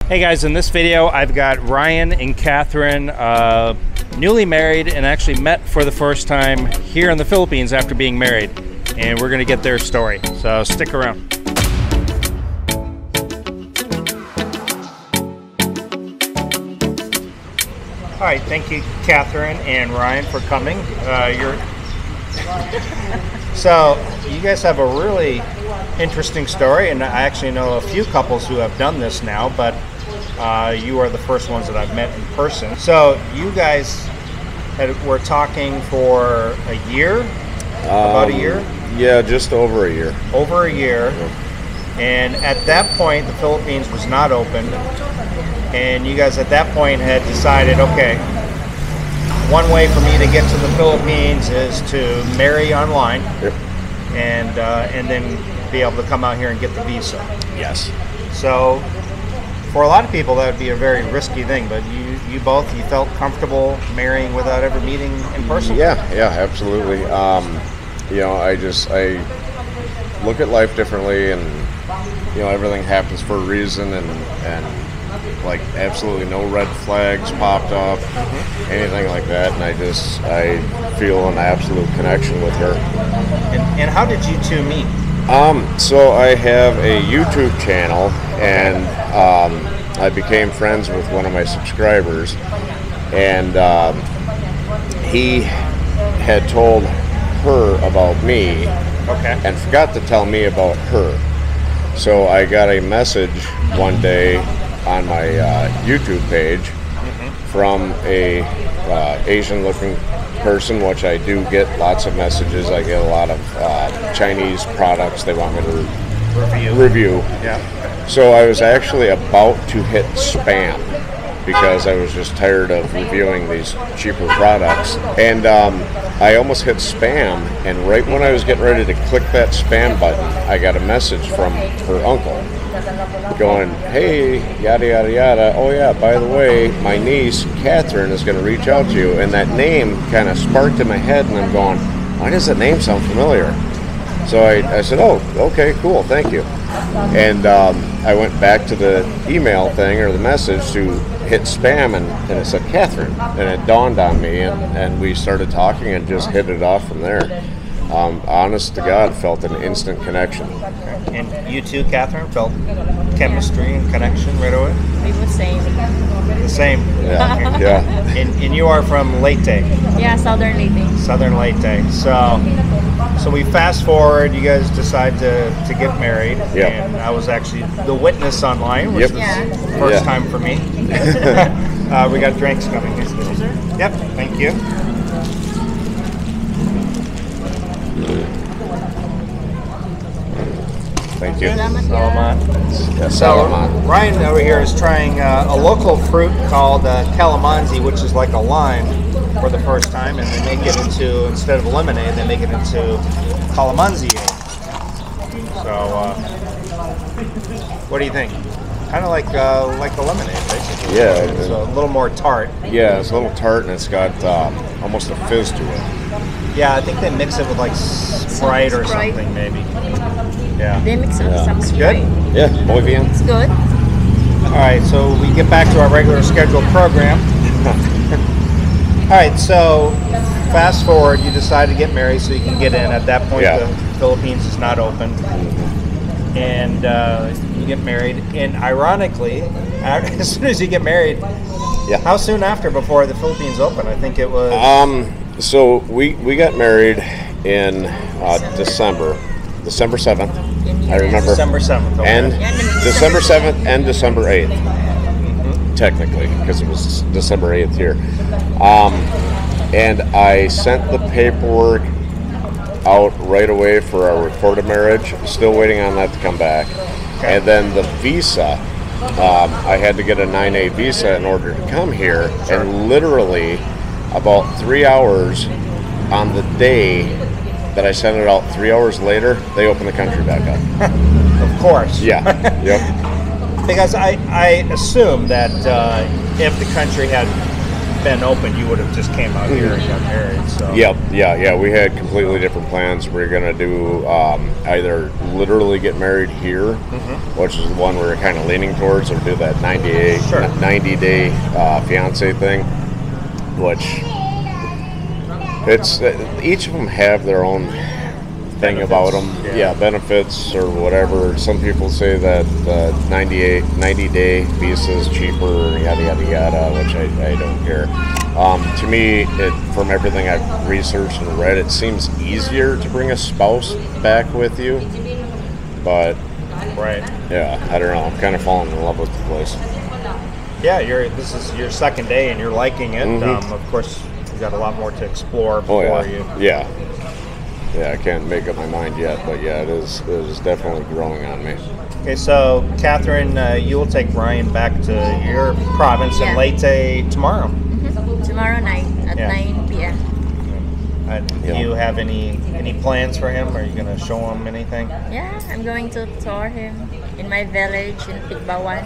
Hey guys, in this video I've got Ryan and Catherine, newly married and actually met for the first time here in the Philippines after being married. And we're going to get their story, so stick around. Alright, thank you Catherine and Ryan for coming. So, you guys have a really interesting story, and I actually know a few couples who have done this now, but you are the first ones that I've met in person. So, you guys were talking for a year? About a year? Yeah, just over a year. Over a year. And at that point, the Philippines was not open. And you guys at that point had decided, okay, one way for me to get to the Philippines is to marry online. Yep. And then be able to come out here and get the visa. Yes. So for a lot of people that would be a very risky thing, but you both felt comfortable marrying without ever meeting in person? Yeah, absolutely. You know, I look at life differently, and you know, everything happens for a reason, and like absolutely no red flags popped up, anything like that, and I feel an absolute connection with her. And how did you two meet? So I have a YouTube channel, and I became friends with one of my subscribers, and he had told her about me, okay, and forgot to tell me about her. So I got a message one day on my YouTube page from a Asian-looking person, which I do get lots of messages. I get a lot of Chinese products they want me to review. Yeah. So I was actually about to hit spam because I was just tired of reviewing these cheaper products. And I almost hit spam, and right when I was getting ready to click that spam button, I got a message from her uncle going, hey, yada, yada, yada. Oh, yeah, by the way, my niece, Catherine, is going to reach out to you. And that name kind of sparked in my head, and I'm going, why does that name sound familiar? So I said, oh, okay, cool, thank you. And I went back to the email thing, or the message, to hit spam, and it said Catherine. And it dawned on me, and we started talking and just hit it off from there. Honest to God, felt an instant connection. And you too, Catherine, felt chemistry and connection right away? We were same. The same? Yeah. Yeah. And you are from Leyte? Yeah, Southern Leyte. Southern Leyte. So we fast forward, you guys decide to get married. Yep. And I was actually the witness online, which was the first time for me. We got drinks coming. Yep, thank you. Thank you. Salamat. Yeah, So salamat. Ryan over here is trying a local fruit called calamansi, which is like a lime, for the first time, and they make it into, instead of lemonade, they make it into calamansi. So, what do you think? Kind of like the lemonade, basically. Yeah. It's a little more tart. Yeah, it's a little tart, and it's got almost a fizz to it. Yeah, I think they mix it with like Sprite or something, maybe. Yeah. They mix it with some Good? Sprite. Yeah, muy bien. It's good. All right, so we get back to our regular scheduled program. All right, so fast forward, you decide to get married so you can get in. At that point, the Philippines is not open. And you get married. And ironically, as soon as you get married, how soon after before the Philippines open? I think it was... So we got married in December 7th. I remember. December 7th. Okay. And December 7th and December 8th. Technically, because it was December 8th here. And I sent the paperwork out right away for our recorded marriage. Still waiting on that to come back. Okay. And then the visa, I had to get a 9A visa in order to come here. Sure. And literally about 3 hours on the day that I sent it out, 3 hours later, they opened the country back up. Of course. Yeah. Yep. Because I assume that if the country had been open, you would have just came out here and got married. So. Yep, yeah. We had completely different plans. We were gonna do either literally get married here, which is the one we were kind of leaning towards, or do that 90-day fiance thing, which it's each of them have their own thing about them. Yeah, benefits or whatever. Some people say that 90-day visa is cheaper, yada yada yada, which I don't care. To me, from everything I've researched and read, it seems easier to bring a spouse back with you. But yeah, I don't know. I'm kind of falling in love with the place. Yeah, this is your second day and you're liking it. Of course, you've got a lot more to explore before you. Yeah, I can't make up my mind yet, but yeah, it is definitely growing on me. Okay, so Catherine, you will take Ryan back to your province in Leyte tomorrow. Tomorrow night at 9 p.m. Do you have any plans for him? Are you going to show him anything? Yeah, I'm going to tour him in my village in Tigbawan.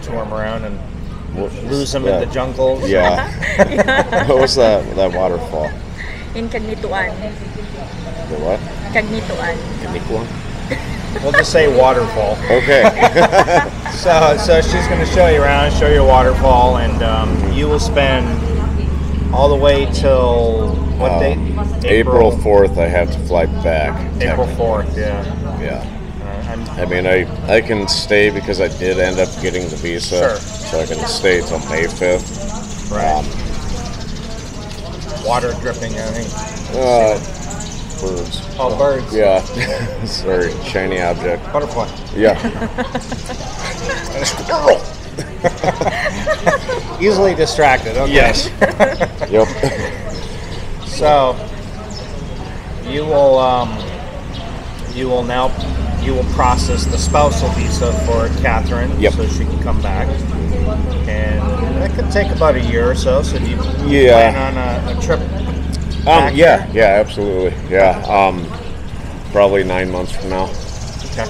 Tour him around and lose him in the jungles? Yeah. What was that waterfall? In Cagnituan. The what? Cagnituan. Cagnituan? We'll just say waterfall. Okay. So she's going to show you around, show you a waterfall, and you will spend all the way till what date? April 4th. I have to fly back. April 4th. Yeah. I mean, I can stay because I did end up getting the visa, so I can stay till May 5th. Right. Water dripping, I think. Birds. Oh, birds. Yeah. Sorry, shiny object. Butterfly. Yeah. Squirrel. Easily distracted. Okay. Yes. Yep. So you will process the spousal visa for Catherine, so she can come back, and that could take about a year or so. So do you plan on a trip? Yeah, absolutely. Yeah, probably 9 months from now. Okay.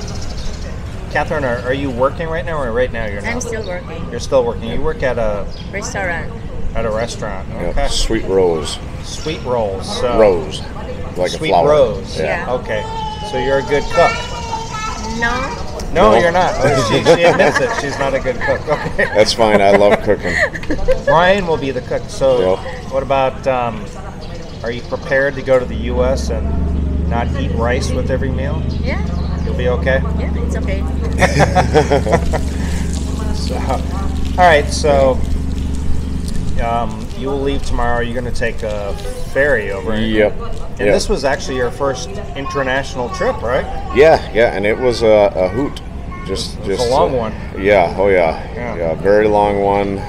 Catherine, are you working right now, or right now you're not? I'm still working. You're still working. You work at a restaurant. At a restaurant. Okay. Yep. Sweet Rose. Sweet Rolls. So Rose, like Sweet a flower. Rose. Yeah. Okay. So you're a good cook. No, you're not. She admits it. She's not a good cook. Okay. That's fine. I love cooking. Ryan will be the cook. So what about? Are you prepared to go to the U.S. and not eat rice with every meal? Yeah. You'll be okay? Yeah, it's okay. All right, so you will leave tomorrow. You're going to take a ferry over. Yep. And this was actually your first international trip, right? Yeah, and it was a hoot. Just a long one. Yeah, yeah, very long one.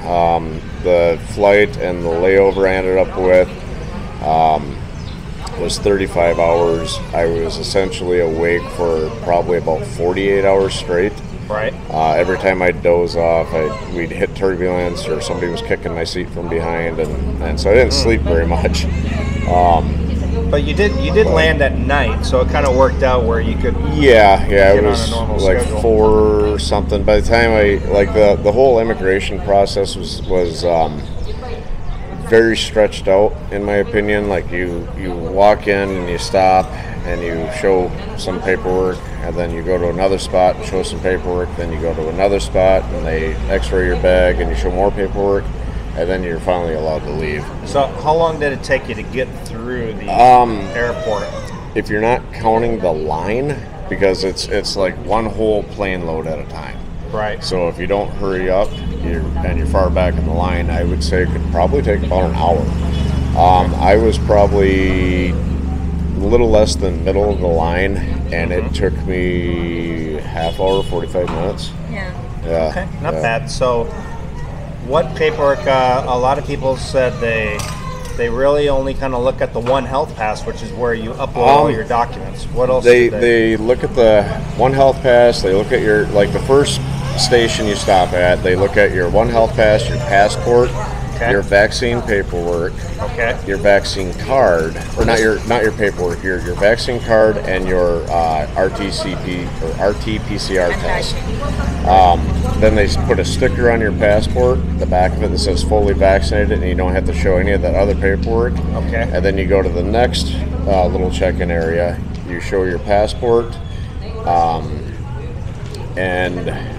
The flight and the layover I ended up with was 35 hours. I was essentially awake for probably about 48 hours straight. Right. Every time I'd doze off, we'd hit turbulence, or somebody was kicking my seat from behind, and so I didn't sleep very much. But you did land at night, so it kind of worked out where you could. Yeah, it on was a normal like schedule. 4 or something. By the time the whole immigration process was very stretched out, in my opinion. Like you walk in and you stop and you show some paperwork, and then you go to another spot and show some paperwork, then you go to another spot and they x-ray your bag and you show more paperwork, and then you're finally allowed to leave. So how long did it take you to get through the airport? If you're not counting the line, because it's like one whole plane load at a time. Right. So if you don't hurry up and you're far back in the line, I would say it could probably take about an hour. I was probably a little less than middle of the line, and it took me half hour, 45 minutes. Yeah. Okay, not bad. So what paperwork, a lot of people said they really only kind of look at the One Health Pass, which is where you upload all your documents. What else? They look at the One Health Pass. They look at the first station you stop at. They look at your One Health Pass, your passport, Okay. your vaccine paperwork, Okay. your vaccine card, or not your paperwork, your vaccine card and your RTCP or RT-PCR test. Then they put a sticker on your passport, the back of it that says fully vaccinated, and you don't have to show any of that other paperwork. Okay. And then you go to the next little check-in area. You show your passport, and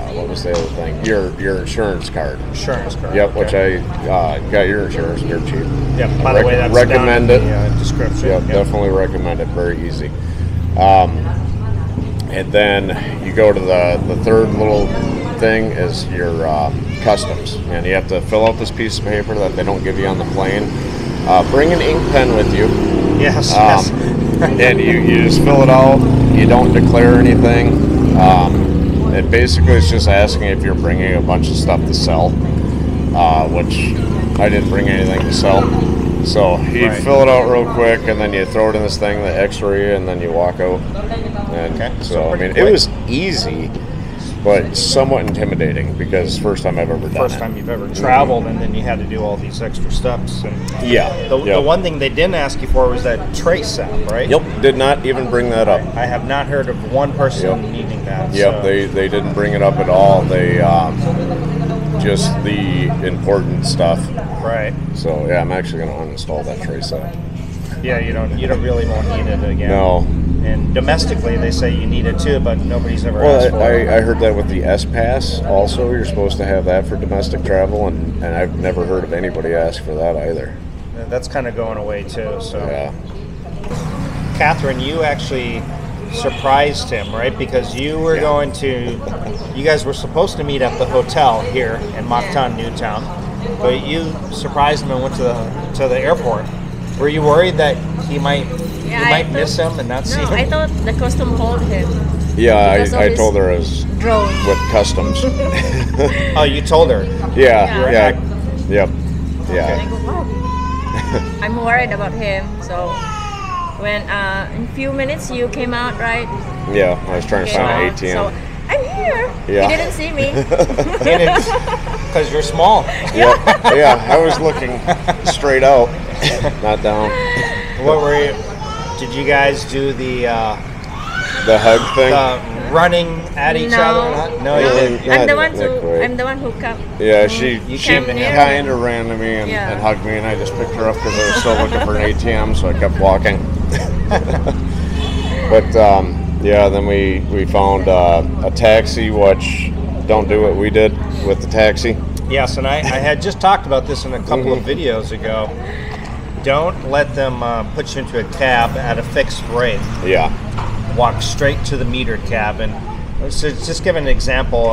what was the other thing? Your insurance card. Insurance card. Yep, okay. which I got your insurance dirt cheap. Yep. By the way, that's recommend down it. in the description. Yep, definitely recommend it. Very easy. And then you go to the third little thing is your customs, and you have to fill out this piece of paper that they don't give you on the plane. Bring an ink pen with you. Yes. And you just fill it out. You don't declare anything. It basically is just asking if you're bringing a bunch of stuff to sell, which I didn't bring anything to sell. So you fill it out real quick, and then you throw it in this thing, the X-ray, and then you walk out. And so I mean, it was easy, but somewhat intimidating because first time I've ever done it. First time you've ever traveled, and then you had to do all these extra steps. And the one thing they didn't ask you for was that trace app, right? Yep, did not even bring that up. I have not heard of one person needing that. Yep, so. they didn't bring it up at all. They just the important stuff. Right. So yeah, I'm actually going to uninstall that trace app. Yeah, you don't really won't need it again. No. And domestically, they say you need it too, but nobody's ever asked for it. I heard that with the S Pass also, you're supposed to have that for domestic travel, and I've never heard of anybody ask for that either. That's kind of going away too. So, Yeah. Catherine, you actually surprised him, right? Because you were going to, you guys were supposed to meet at the hotel here in Mactan, Newtown, but you surprised him and went to the airport. Were you worried that he might miss him and not see him? No, I thought the custom hold him. Yeah, I told her I was drone with customs. Oh, you told her? Yeah. Yep. And I go, oh. I'm worried about him. So when in a few minutes you came out, right? Yeah, I was trying to find an ATM. So I'm here. Yeah. He didn't see me. Because you're small. Yeah, I was looking straight out, not down. What were you? Did you guys do the hug thing? The running at each other? No, you didn't. I'm the one who come. Yeah, she came to him. kind of ran to me and hugged me, and I just picked her up because I was still looking for an ATM, so I kept walking. But yeah, then we found a taxi, which don't do what we did with the taxi. Yes, and I had just talked about this in a couple of videos ago. Don't let them put you into a cab at a fixed rate. Yeah. Walk straight to the metered cab. And so just give an example,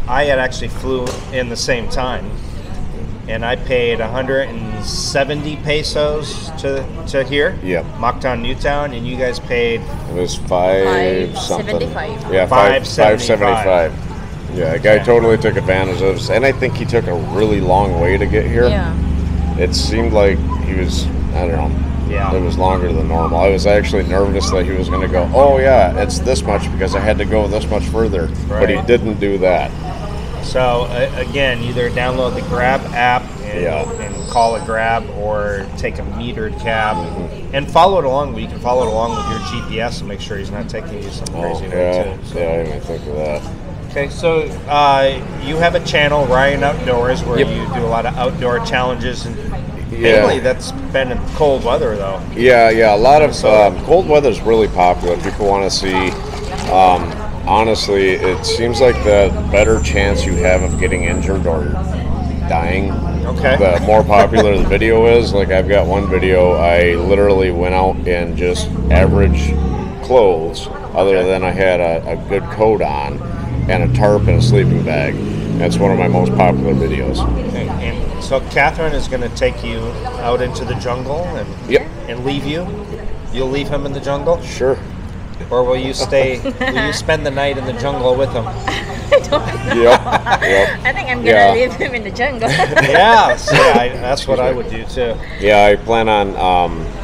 I had actually flew in the same time, and I paid 170 pesos to here, Mactan, Newtown, and you guys paid. It was five something. 575. Yeah, 575. Yeah, a guy totally took advantage of us, and I think he took a really long way to get here. Yeah. It seemed like he was, I don't know. Yeah. It was longer than normal. I was actually nervous that he was going to go, oh yeah, it's this much because I had to go this much further. Right. But he didn't do that. So again, either download the Grab app and call a Grab, or take a metered cab and follow it along. You can follow it along with your GPS and make sure he's not taking you some crazy way too. So. Yeah, I didn't even think of that. Okay, so you have a channel, Ryan Outdoors, where you do a lot of outdoor challenges, and mainly that's been in cold weather, though. Yeah, a lot of cold weather is really popular. People want to see. Honestly, it seems like the better chance you have of getting injured or dying, the more popular the video is. Like, I've got one video, I literally went out in just average clothes, other than I had a good coat on and a tarp and a sleeping bag. That's one of my most popular videos. And so Catherine is going to take you out into the jungle and leave you. You'll leave him in the jungle? Sure. Or will you stay? Will you spend the night in the jungle with him? I don't know. Yep. I think I'm gonna leave him in the jungle. That's what I would do too. Yeah, I plan on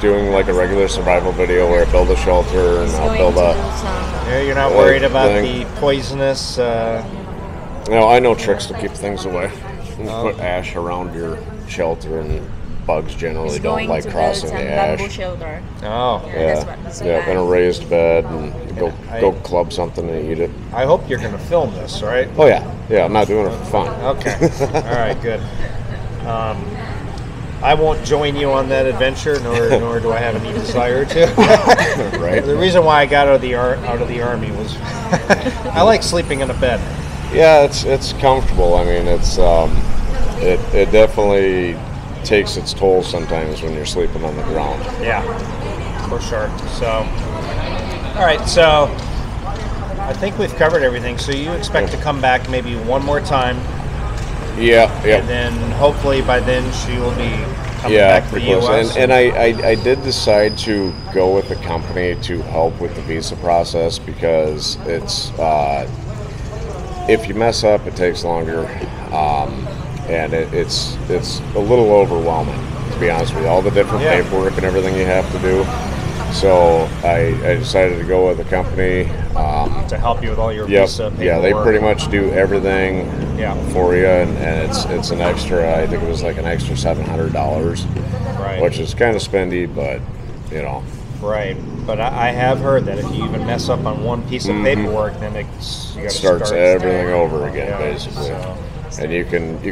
doing like a regular survival video where I build a shelter and I'll build you're not worried about the poisonous. No, I know tricks to keep things away. And put ash around your shelter, and bugs generally He's don't going like to crossing build the some bamboo ash. shelter. Oh. That's what he's Yeah, in a raised bed, and go club something and eat it. I hope you're going to film this, right? Oh yeah, I'm not doing it for fun. Okay. All right, good. I won't join you on that adventure, nor do I have any desire to. Right. The reason why I got out of the army was I like sleeping in a bed. Yeah, it's comfortable. I mean, it's it definitely takes its toll sometimes when you're sleeping on the ground. Yeah, for sure. So, all right. So, I think we've covered everything. So you expect to come back maybe one more time. Yeah. And then hopefully by then she will be coming back to the U.S. And I did decide to go with a company to help with the visa process because it's if you mess up, it takes longer, and it's a little overwhelming, to be honest with you. All the different paperwork and everything you have to do. So I decided to go with a company to help you with all your visa paperwork. Yeah, they pretty much do everything for you, and it's an extra. I think it was like an extra $700, right? Which is kind of spendy, but you know. Right, but I have heard that if you even mess up on one piece of paperwork, then it starts everything over again, basically. So. And you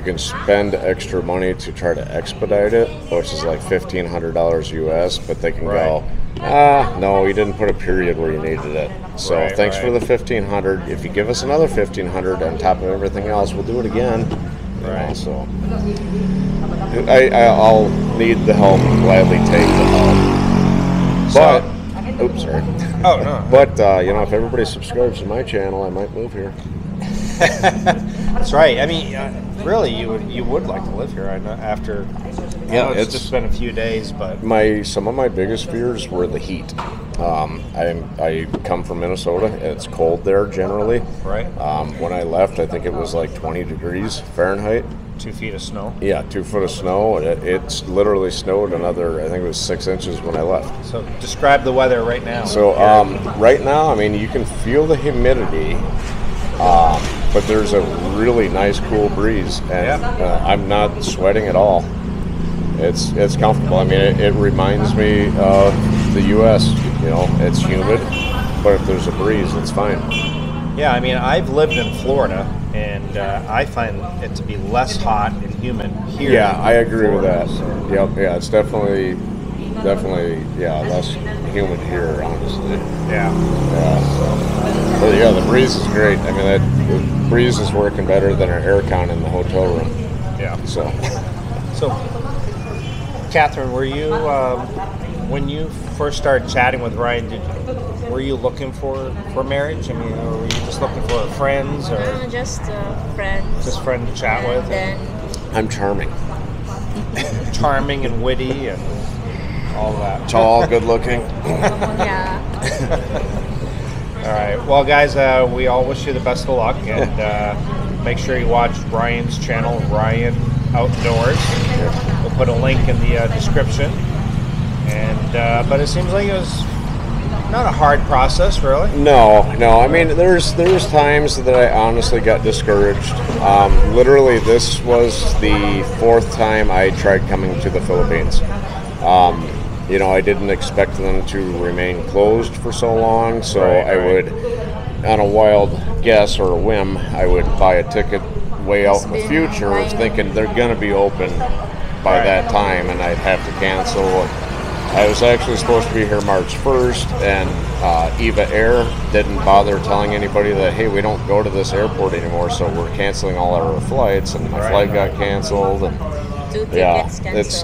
can spend extra money to try to expedite it, which is like $1,500 US, but they can go, no, you didn't put a period where you needed it. So thanks for the $1,500. If you give us another $1,500 on top of everything else, we'll do it again. Right. So I'll need the help and gladly take the help. But, oops, sorry. Oh, no. But, if everybody subscribes to my channel, I might move here. That's right. I mean, really, you would like to live here. I know after. It's just been a few days, but some of my biggest fears were the heat. I come from Minnesota. It's cold there generally. Right. When I left, I think it was like 20 degrees Fahrenheit. 2 feet of snow. Yeah, 2 foot of snow. It's literally snowed another, I think it was 6 inches when I left. So describe the weather right now. So right now, I mean, you can feel the humidity, but there's a really nice cool breeze, and I'm not sweating at all. It's comfortable. I mean, it reminds me of the U.S. You know, it's humid, but if there's a breeze, it's fine. Yeah, I mean, I've lived in Florida, and I find it to be less hot and humid here. Yeah, I agree with that. So. Yep, yeah, it's definitely, less humid here, honestly. Yeah. But yeah, the breeze is great. I mean, the breeze is working better than our aircon in the hotel room. Yeah. So, Catherine, were you when you first started chatting with Ryan? Were you looking for marriage? I mean, or were you just looking for friends, or just friends? Just friend to chat with. I'm charming. Charming and witty and all that. Tall, good looking. Yeah. All right. Well, guys, we all wish you the best of luck, and make sure you watch Ryan's channel, Ryan Outdoors. We'll put a link in the description. And but it seems like it was not a hard process, really. No. I mean, there's times that I honestly got discouraged. Literally, this was the 4th time I tried coming to the Philippines. I didn't expect them to remain closed for so long, so I would, on a wild guess or a whim, I would buy a ticket way out in the future, thinking they're going to be open by that time, and I'd have to cancel. I was actually supposed to be here March 1st, and Eva Air didn't bother telling anybody that, hey, we don't go to this airport anymore, so we're canceling all our flights, and my flight got canceled. And it's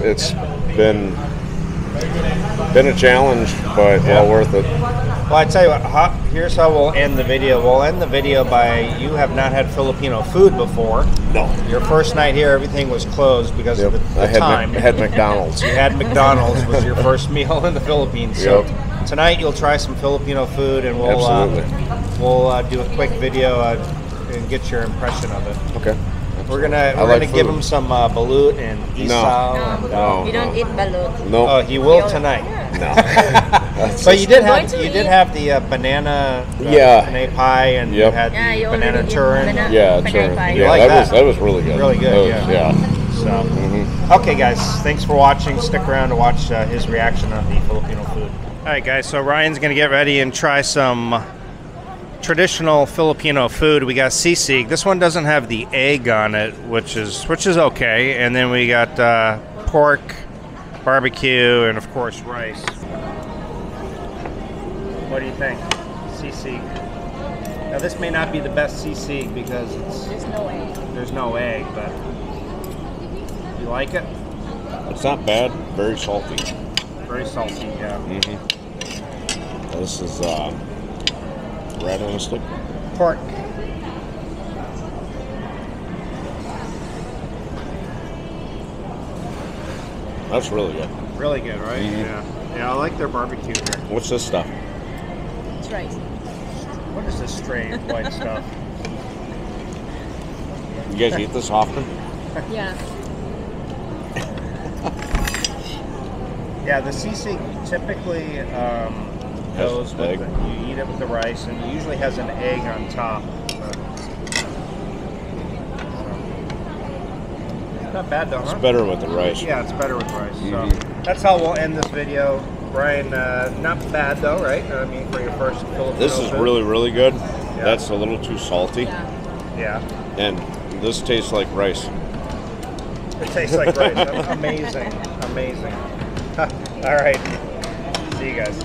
been a challenge, but well worth it. Well, I tell you what, here's how we'll end the video. We'll end the video by, you have not had Filipino food before. No. Your first night here, everything was closed because of the time. I had McDonald's. You had McDonald's was your first meal in the Philippines. So tonight you'll try some Filipino food, and we'll do a quick video and get your impression of it. Okay. We're gonna like give food. him some balut and isaw. And, No. You don't eat balut. No. Oh, you will You- tonight. No. But you did Going have to you did eat. have the banana Yeah. banana pie and you Yep. had Yeah, the you banana already eat turn. banana- Yeah, banana sure. pie. You Yeah, like that that? was really good. Really good, That was- yeah. yeah. So, okay, guys, thanks for watching. Stick around to watch his reaction on the Filipino food. All right, guys. So Ryan's gonna get ready and try some traditional Filipino food. We got sisig. This one doesn't have the egg on it, which is okay. And then we got pork, barbecue, and of course rice. What do you think? Sisig. Now this may not be the best sisig because there's no egg, but you like it? It's not bad. Very salty. Very salty, yeah. This is rat on a stick. Pork. That's really good. Really good, right? Yeah. Yeah, I like their barbecue here. What's this stuff? It's rice. What is this strange white stuff? You guys eat this often? Yeah. Yeah, the sisig typically goes with egg. you eat it with the rice, and it usually has an egg on top. Not bad though, huh? It's better with the rice. Yeah, it's better with rice. So that's how we'll end this video. Brian, not bad though, right? I mean, for your first Filipino This is food. really, really good. That's a little too salty. Yeah. And this tastes like rice. It tastes like rice. Amazing. Amazing. All right. See you guys.